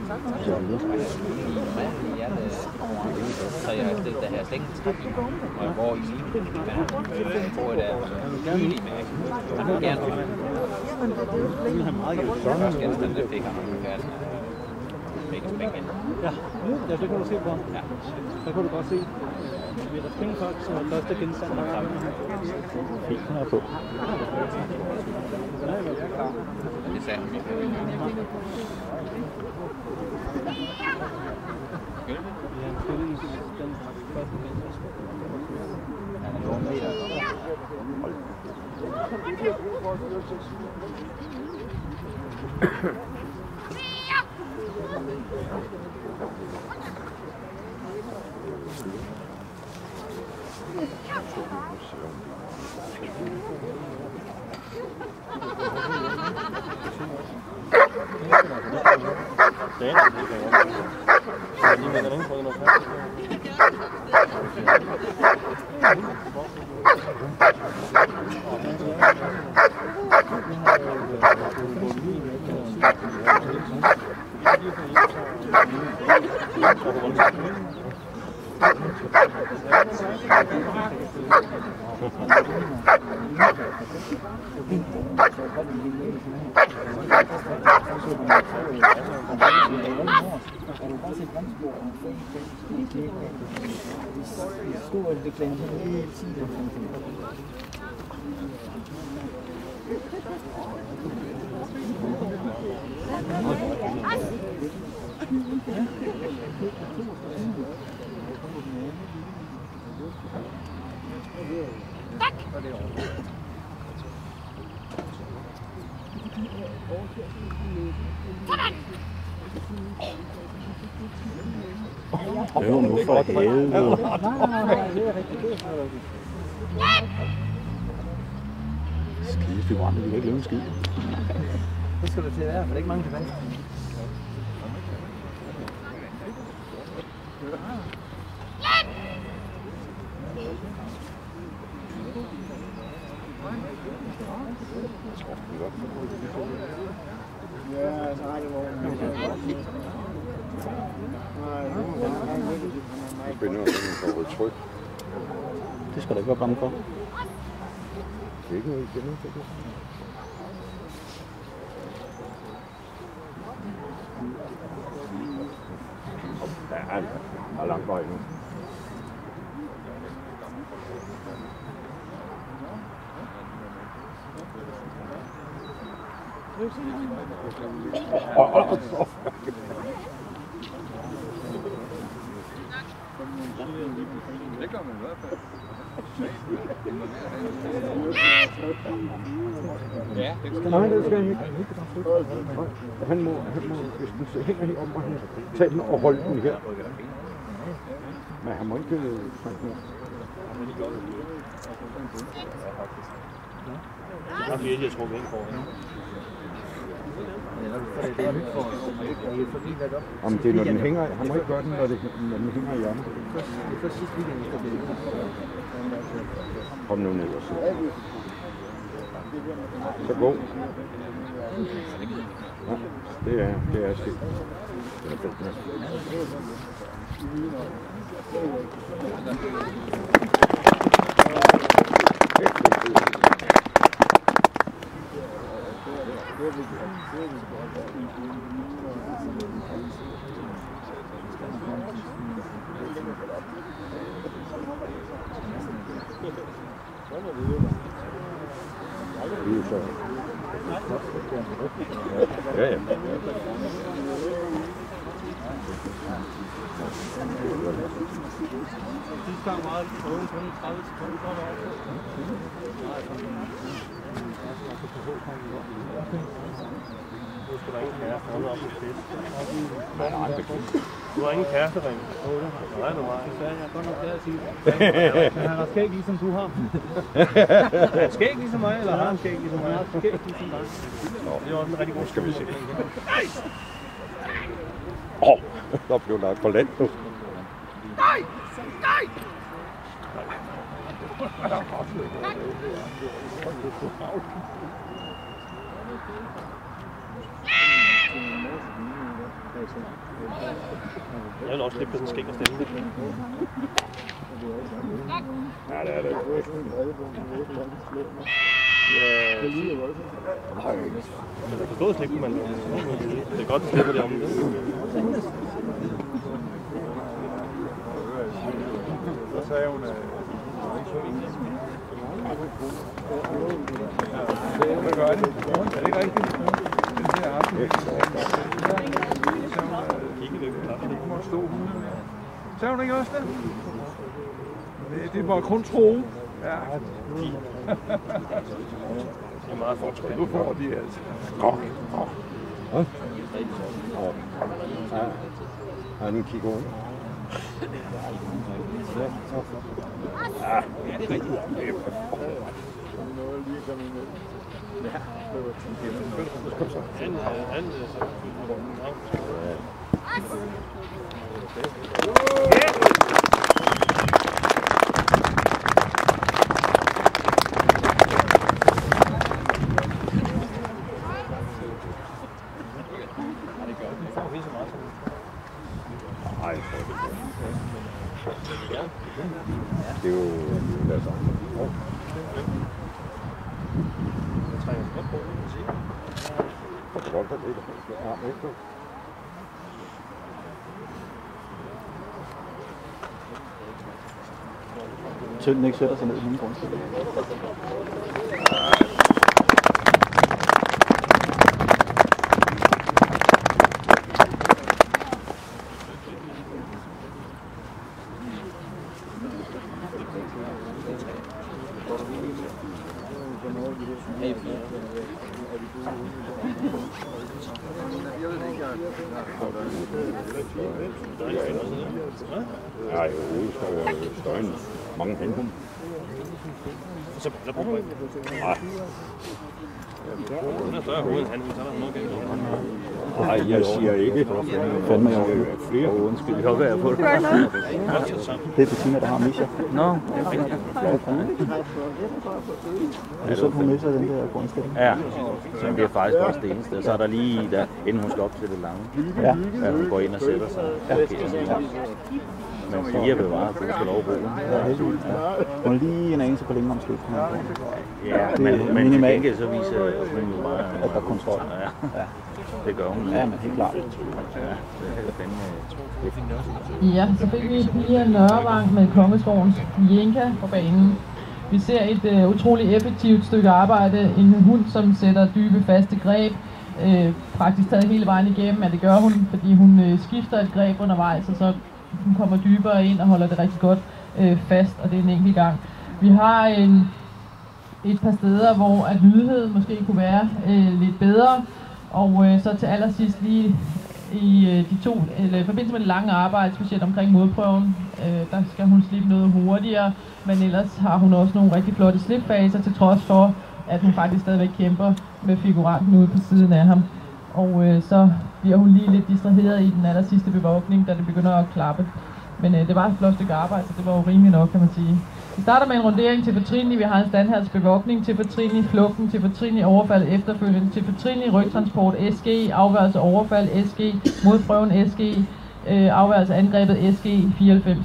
Så jeg har stillet det her slængtræk, og jeg går i livet, hvor det er tydeligt med. Han vil gerne have det. Første genstand, det fik han, og han færdig. Ja, det kan du se på. Ja. Der kan du godt se. Vi er der springfolk, som er første genstand, der er fint her på. Det sagde han. Jo, nu for helvede. Skide fibranter, vi kan ikke løbe en skid. Det skal du til at være, for det er ikke mange tilbage. Det skal da ikke være bange for. Det er ikke noget igen. Ja, der er langt vej nu. Det gør man i hvert fald. Ja, det skal Nej, det skal han ikke. Han må, hvis den hænger her om, må han tage den og holde den her. Men han må ikke trække den. Jeg har virkelig trukket ind foran. Om det er, når den hænger, han må ikke gøre den, når den hænger i hjørnet. Kom nu ned og se. Så gå. Ja, det er skidt. Det er fedt. Ja, ja. De tager meget prøven kun 30 sekunder for at Du skal da ingen kæreste, han er oppe på fest. Du har ingen kærestering. Nej, du har. Så jeg godt nok at sige. Men han har skæg ligesom du har. Er han skæg ligesom mig, eller har han skæg ligesom mig? Han har skæg ligesom dig. Det er også en rigtig god Skal vi se. Der blev lagt på land nu. Nej! Nej! Jeg vil også lidt på sådan en skæg og stemme. Ja, det er det. Jeg forstod slet ikke, man det er godt, at slipper det om det. Så sagde hun, hvad gør det? Er det ikke rigtigt? Den her aften. Det må stå hunde med. Sagde hun ikke også det? Det var kun tro. Ja. Det er meget fortræk. Nu får de altså. Ja, nu kigger hun. Ja, det er rigtigt. Det er jo deres egen. Jeg trænger godt på, kan man sige. Og det er godt, at det er arm efter. Tønden ikke sætter sig ned i min grundstilling. Ja, jo, støjen. Mange hænhund. Så der bruger man ikke. Nej. Hun er større hoved end han, så er der noget galt. Nej, jeg siger ikke. Fandme jeg flere. Undskyld, jeg hopper på det. Det er Bettina, der har Misha. Nå, det er fint. Er det sådan, hun misser den der grundstilling? Ja, så det er faktisk også det eneste. Så er der lige, der, inden hun skal op til det lange, Ja. hun går ind og sætter sig. Men 4 bevarer, du skal lov at bruge. Ja, heldigvis. Hun er lige en anelse for længe om slutningen. Ja, Det er men til minimalt. gengæld så viser hun jo bare, At der er kontrol. ja, det gør hun. Ja, men helt klart. Ja, det er fandme. Ja, så fik vi Pia Nørrevang med Kongeskovens Jenka på banen. Vi ser et utroligt effektivt stykke arbejde. En hund, som sætter dybe, faste greb. Praktisk taget hele vejen igennem, men det gør hun, fordi hun skifter et greb undervejs, og så hun kommer dybere ind og holder det rigtig godt fast, og det er en enkelt gang. Vi har et par steder, hvor at lydigheden måske kunne være lidt bedre, og så til allersidst lige i forbindelse med det lange arbejde, specielt omkring modprøven, der skal hun slippe noget hurtigere, men ellers har hun også nogle rigtig flotte slipfaser, til trods for, at hun faktisk stadigvæk kæmper med figuranten ude på siden af ham. Og så bliver hun lige lidt distraheret i den aller sidste bevogtning, da det begynder at klappe. Men det var et flot stykke arbejde, så det var jo rimeligt nok, kan man sige. Vi starter med en rundering til Petrini. Vi har en standhalsbevogtning til Petrini, flugten til Petrini, overfald efterfølgende til Petrini, rygtransport SG, afværelse overfald SG, modprøven SG, afværelse angrebet SG 94.